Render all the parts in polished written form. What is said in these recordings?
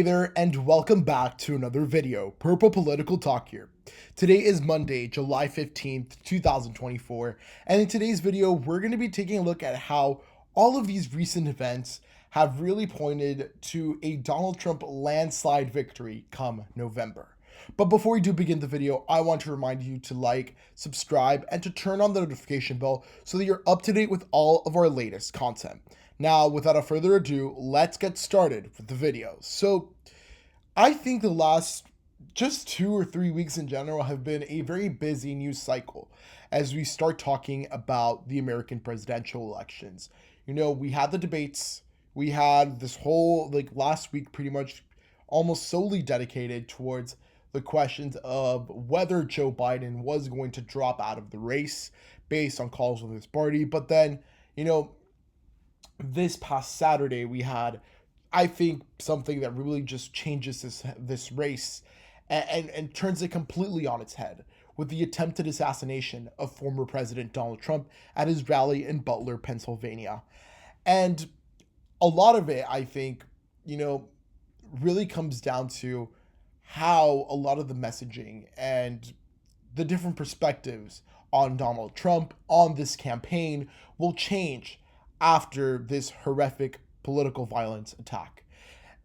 Hey there, and welcome back to another video. Purple Political Talk here. Today is Monday, July 15th, 2024, and in today's video, we're going to be taking a look at how all of these recent events have really pointed to a Donald Trump landslide victory come November. But before we do begin the video, I want to remind you to like, subscribe, and to turn on the notification bell so that you're up to date with all of our latest content. Now, without further ado, let's get started with the video. So, I think the last just 2 or 3 weeks in general have been a very busy news cycle as we start talking about the American presidential elections. We had the debates, we had this whole, last week pretty much almost solely dedicated towards the questions of whether Joe Biden was going to drop out of the race based on calls with his party. But then, this past Saturday we had, I think, something that really just changes this race and turns it completely on its head with the attempted assassination of former President Donald Trump at his rally in Butler, Pennsylvania. And a lot of it, I think, really comes down to how a lot of the messaging and the different perspectives on Donald Trump, on this campaign, will change after this horrific political violence attack.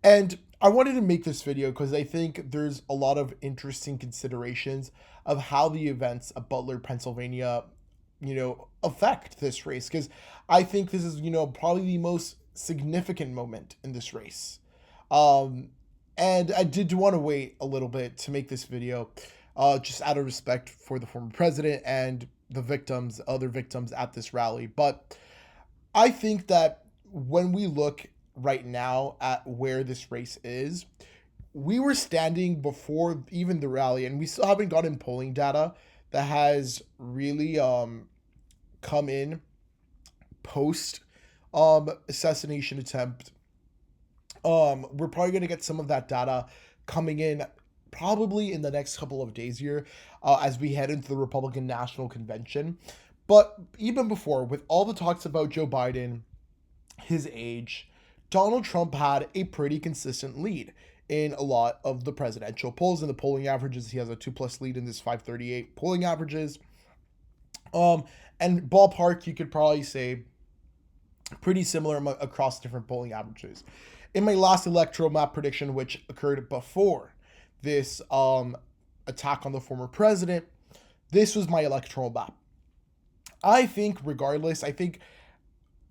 And I wanted to make this video because I think there's a lot of interesting considerations of how the events of Butler, Pennsylvania, affect this race. Because I think this is, probably the most significant moment in this race. And I did want to wait a little bit to make this video, just out of respect for the former president and the victims, other victims at this rally. But I think that when we look right now at where this race is, we were standing before even the rally, and we still haven't gotten polling data that has really come in post assassination attempt. We're probably going to get some of that data coming in probably in the next couple of days here as we head into the Republican National Convention. But even before, with all the talks about Joe Biden, his age, Donald Trump had a pretty consistent lead in a lot of the presidential polls and the polling averages. He has a 2+ lead in this FiveThirtyEight polling averages. And ballpark, you could probably say pretty similar across different polling averages. In my last electoral map prediction, which occurred before this attack on the former president, this was my electoral map. I think regardless,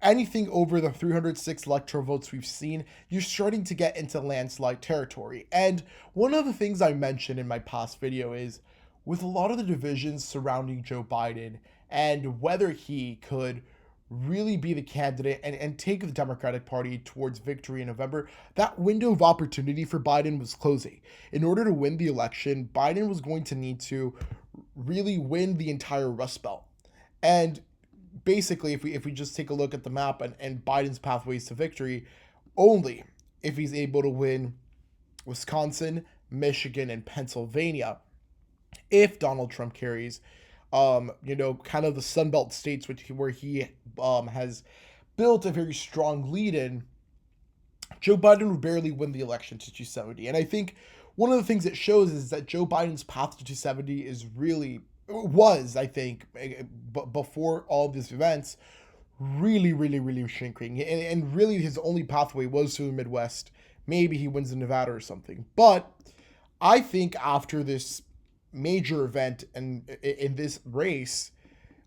anything over the 306 electoral votes we've seen, you're starting to get into landslide territory. And one of the things I mentioned in my past video is with a lot of the divisions surrounding Joe Biden and whether he could really be the candidate and take the Democratic Party towards victory in November, that window of opportunity for Biden was closing. In order to win the election, Biden was going to need to really win the entire Rust Belt. And basically, if we just take a look at the map and Biden's pathways to victory, only if he's able to win Wisconsin, Michigan, and Pennsylvania, if Donald Trump carries, kind of the Sunbelt states where he has built a very strong lead in, Joe Biden would barely win the election to 270. And I think one of the things it shows is that Joe Biden's path to 270 was, I think, before all these events, really, really, really shrinking. And really his only pathway was to the Midwest. Maybe he wins in Nevada or something. But I think after this major event and in this race,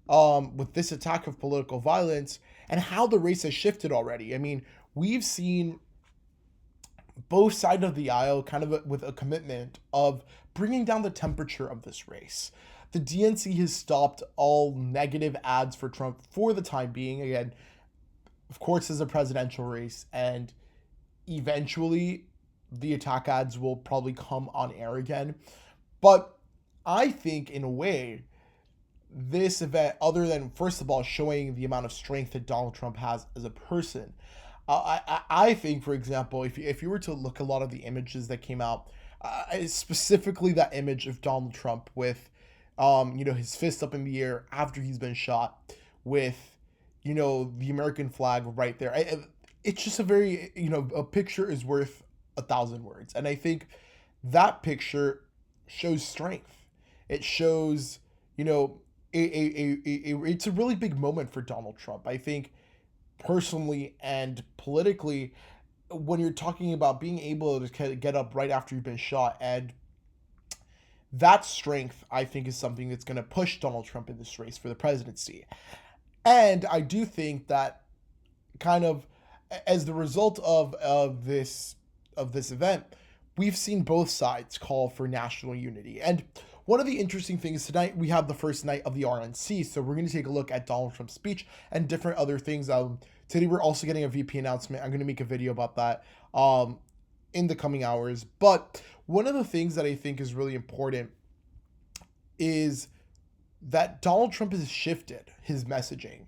with this attack of political violence and how the race has shifted already. I mean, we've seen both sides of the aisle kind of with a commitment of bringing down the temperature of this race. The DNC has stopped all negative ads for Trump for the time being. Again, of course, it's a presidential race, and eventually the attack ads will probably come on air again. But I think, in a way, this event, other than, first of all, showing the amount of strength that Donald Trump has as a person, I think, for example, if you were to look at a lot of the images that came out, specifically that image of Donald Trump with his fist up in the air after he's been shot with, the American flag right there. It's just a very, a picture is worth 1,000 words. And I think that picture shows strength. It shows, you know, it's a really big moment for Donald Trump. I think personally and politically, when you're talking about being able to get up right after you've been shot, and that strength, I think, is something that's going to push Donald Trump in this race for the presidency. And I do think that kind of as the result of this event, we've seen both sides call for national unity. And one of the interesting things tonight, we have the first night of the RNC, so we're going to take a look at Donald Trump's speech and different other things. Today we're also getting a VP announcement. I'm going to make a video about that in the coming hours. But one of the things that I think is really important is that Donald Trump has shifted his messaging.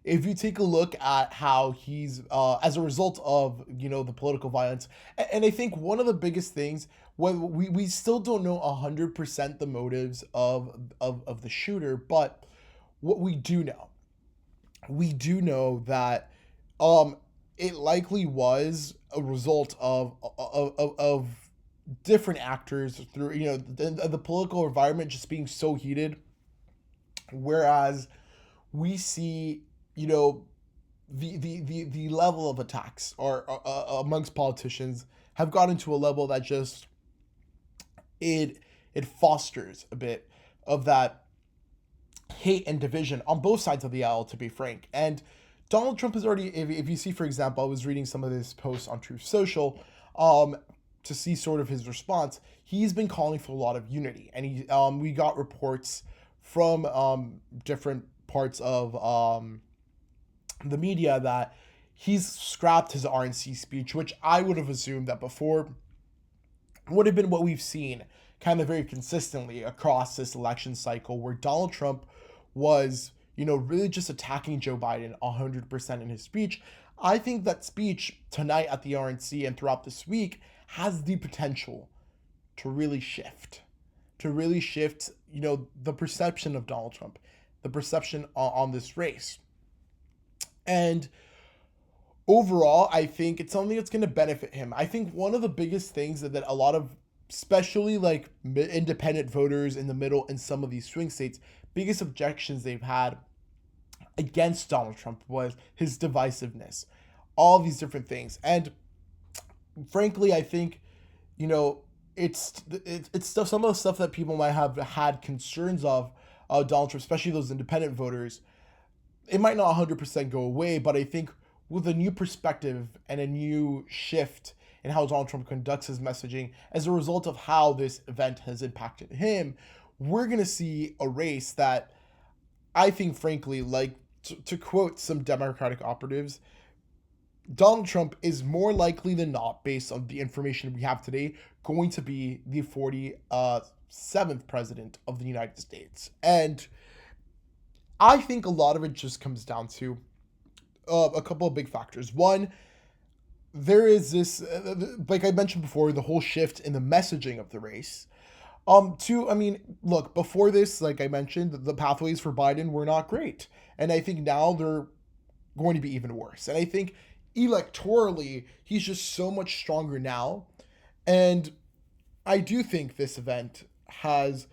If you take a look at how he's, as a result of, the political violence, and I think one of the biggest things, when we still don't know 100% the motives of the shooter, but what we do know that it likely was a result of different actors through, the political environment just being so heated, whereas we see, the level of attacks or amongst politicians have gotten to a level that just it fosters a bit of that hate and division on both sides of the aisle, to be frank. And Donald Trump has already, if you see, for example, I was reading some of his posts on Truth Social to see sort of his response. He's been calling for a lot of unity, and we got reports from different parts of the media that he's scrapped his RNC speech, which I would have assumed that before would have been what we've seen kind of very consistently across this election cycle, where Donald Trump was, really just attacking Joe Biden 100% in his speech. I think that speech tonight at the RNC and throughout this week has the potential to really shift, the perception of Donald Trump, the perception on this race. And overall, I think it's something that's going to benefit him. I think one of the biggest things that a lot of, especially like independent voters in the middle in some of these swing states, biggest objections they've had against Donald Trump was his divisiveness, all these different things. And frankly, I think, it's stuff, some of the stuff that people might have had concerns of Donald Trump, especially those independent voters. It might not 100% go away, but I think with a new perspective and a new shift in how Donald Trump conducts his messaging as a result of how this event has impacted him, we're going to see a race that I think, frankly, like to quote some Democratic operatives, Donald Trump is more likely than not, based on the information we have today, going to be the 47th president of the United States. And I think a lot of it just comes down to a couple of big factors. One, there is this, like I mentioned before, the whole shift in the messaging of the race. Two, I mean, look, before this, like I mentioned, the pathways for Biden were not great. And I think now they're going to be even worse. And I think electorally, he's just so much stronger now. And I do think this event has,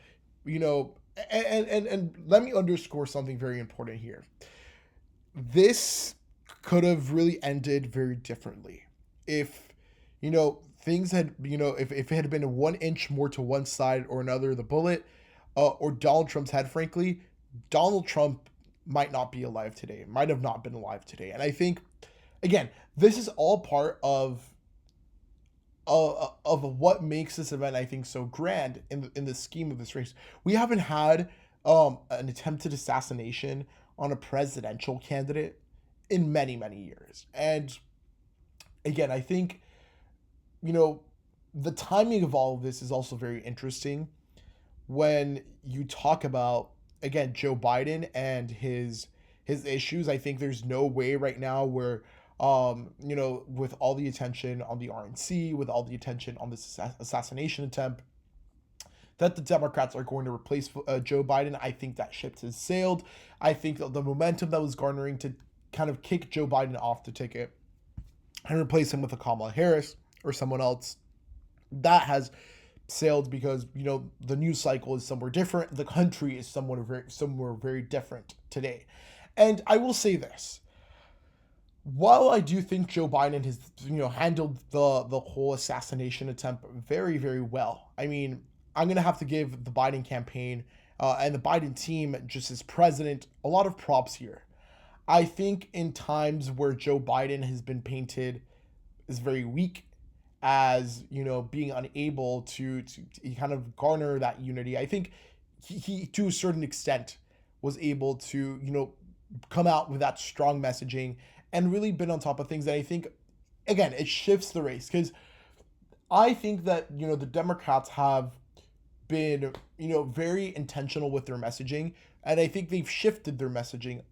and let me underscore something very important here. This could have really ended very differently if, things had, if it had been 1 inch more to one side or another of the bullet, or Donald Trump's head, frankly, Donald Trump might not be alive today, might have not been alive today. And I think, again, this is all part of what makes this event, I think, so grand in the scheme of this race. We haven't had an attempted assassination on a presidential candidate in many, many years. And again, I think, the timing of all of this is also very interesting when you talk about, again, Joe Biden and his issues. I think there's no way right now where, with all the attention on the RNC, with all the attention on this assassination attempt, that the Democrats are going to replace Joe Biden. I think that ship has sailed. I think that the momentum that was garnering to kind of kick Joe Biden off the ticket and replace him with a Kamala Harris, or someone else, that has sailed because, the news cycle is somewhere different. The country is somewhere very different today. And I will say this. While I do think Joe Biden has, handled the whole assassination attempt very, very well. I mean, I'm going to have to give the Biden campaign and the Biden team, just as president, a lot of props here. I think in times where Joe Biden has been painted as very weak, as, being unable to kind of garner that unity, I think he to a certain extent was able to, come out with that strong messaging and really been on top of things. And I think, again, it shifts the race, because I think that, the Democrats have been, very intentional with their messaging. And I think they've shifted their messaging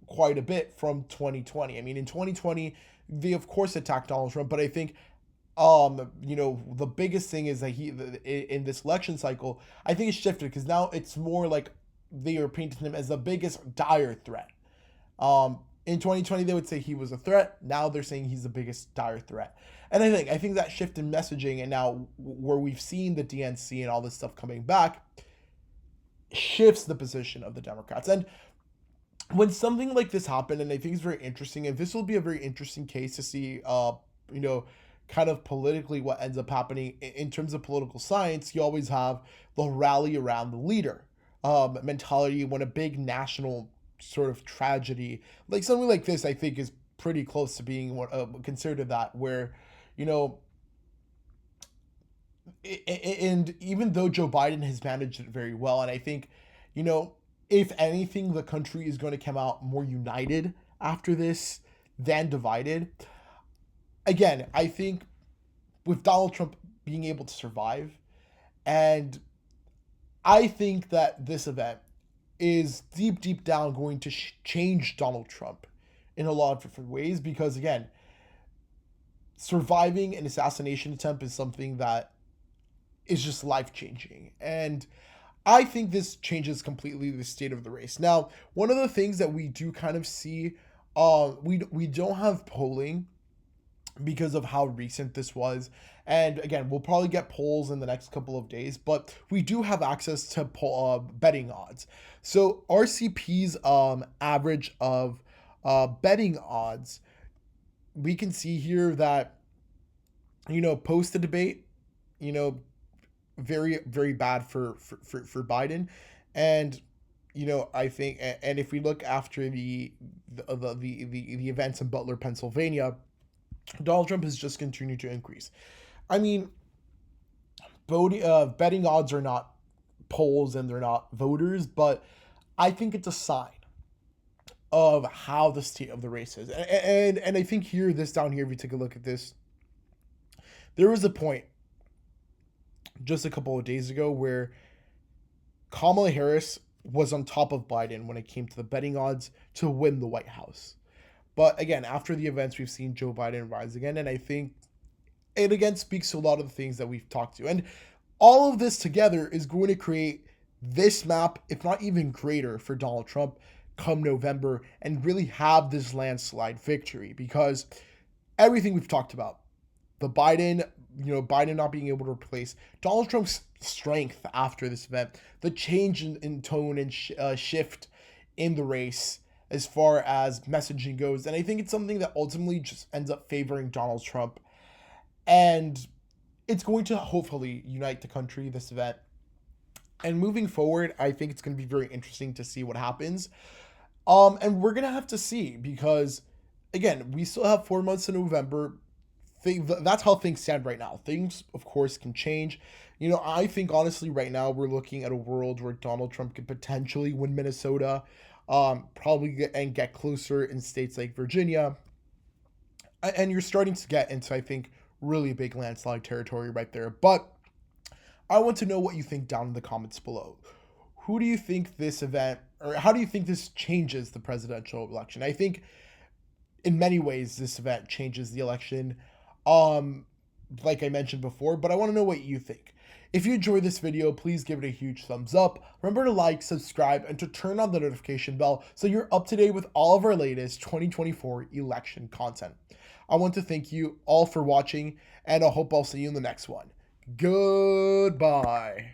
quite a bit from 2020. I mean, in 2020, they of course attacked Donald Trump, but I think, the biggest thing is that in this election cycle, I think it's shifted, because now it's more like they are painting him as the biggest dire threat. In 2020, they would say he was a threat. Now they're saying he's the biggest dire threat. And I think that shift in messaging, and now where we've seen the DNC and all this stuff coming back, shifts the position of the Democrats. And when something like this happened, and I think it's very interesting, and this will be a very interesting case to see, kind of politically what ends up happening in terms of political science. You always have the rally around the leader mentality when a big national sort of tragedy, like something like this, I think is pretty close to being considered that, where, and even though Joe Biden has managed it very well, and I think, if anything, the country is going to come out more united after this than divided. Again, I think with Donald Trump being able to survive, and I think that this event is deep down going to change Donald Trump in a lot of different ways, because, again, surviving an assassination attempt is something that is just life-changing. And I think this changes completely the state of the race. Now, one of the things that we do kind of see, we don't have polling because of how recent this was. And again, we'll probably get polls in the next couple of days, but we do have access to betting odds. So RCP's average of betting odds, we can see here that, post the debate, very, very bad for Biden. And, I think, and if we look after the events in Butler, Pennsylvania, Donald Trump has just continued to increase. I mean, betting odds are not polls and they're not voters, but I think it's a sign of how the state of the race is. And I think here, this down here, if you take a look at this, there was a point just a couple of days ago where Kamala Harris was on top of Biden when it came to the betting odds to win the White House. But again, after the events, we've seen Joe Biden rise again. And I think it again speaks to a lot of the things that we've talked to. And all of this together is going to create this map, if not even greater, for Donald Trump come November, and really have this landslide victory, because everything we've talked about, the Biden not being able to replace Donald Trump's strength after this event, the change in tone and shift in the race as far as messaging goes. And I think it's something that ultimately just ends up favoring Donald Trump. And it's going to hopefully unite the country, this event. And moving forward, I think it's going to be very interesting to see what happens. And we're going to have to see, because, again, we still have 4 months in November. That's how things stand right now. Things, of course, can change. I think, honestly, right now we're looking at a world where Donald Trump could potentially win Minnesota, probably get closer in states like Virginia. And you're starting to get into, I think, really big landslide territory right there. But I want to know what you think down in the comments below. Who do you think this event, or how do you think this changes the presidential election? I think in many ways this event changes the election, like I mentioned before, but I want to know what you think. If you enjoyed this video, please give it a huge thumbs up. Remember to like, subscribe, and to turn on the notification bell so you're up to date with all of our latest 2024 election content. I want to thank you all for watching, and I hope I'll see you in the next one. Goodbye.